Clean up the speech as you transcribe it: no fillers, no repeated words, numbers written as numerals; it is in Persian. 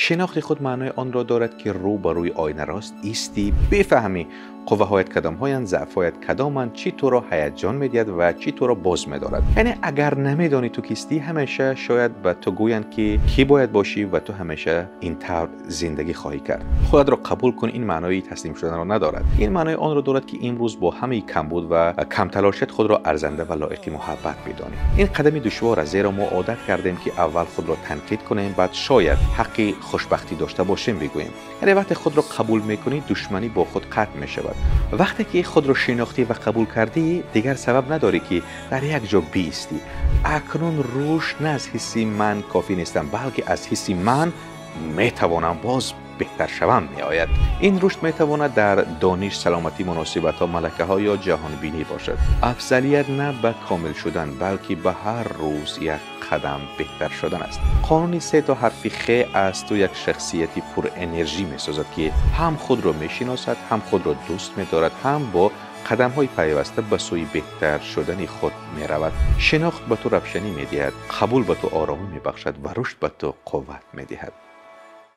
شناخت خود معنای آن را دارد که رو بر روی آینه راست ایستی، بفهمی قوه هایت کدام هایند، ضعف هایت کدامند، چی تو را هیجان میدهد و چی تو را باز می‌دارد. یعنی اگر نمیدانی تو کیستی، همیشه شاید به تو گویند که کی باید باشی و تو همیشه این طور زندگی خواهی کرد. خودت را قبول کن، این معنای تسلیم شدن را ندارد. این معنای آن را دارد که امروز با همه کمبود و کم تلاشیت خود را ارزنده و لایق محبت بدانی. این قدمی دشوار است، زیرا ما عادت کردیم که اول خود را تنقید کنیم، بعد شاید حق خوشبختی داشته باشیم بگوییم. یعنی وقتی خود را قبول میکنی، دشمنی با خود قطع میشود. وقتی که خود را شناختی و قبول کردی، دیگر سبب نداری که در یک جا بیستی. اکنون روش نه از حسی من کافی نیستم، بلکه از حسی من میتوانم باز بهتر شوم میآید. این رشد میتواند در دانش، سلامتی، مناسبت ها، ملکه ها یا جهان بینی باشد. افضلیت نه به کامل شدن، بلکه به هر روز یک قدم بهتر شدن است. قانون 3 تا حرف خ از تو یک شخصیتی پر انرژی میسازد که هم خود را میشناسد، هم خود را دوست میدارد، هم با قدم های پیوسته به سوی بهتر شدن خود می رود. شناخت به تو روشنی می دهد، قبول به تو آرامی می بخشد و رشد به تو قوت می دهد.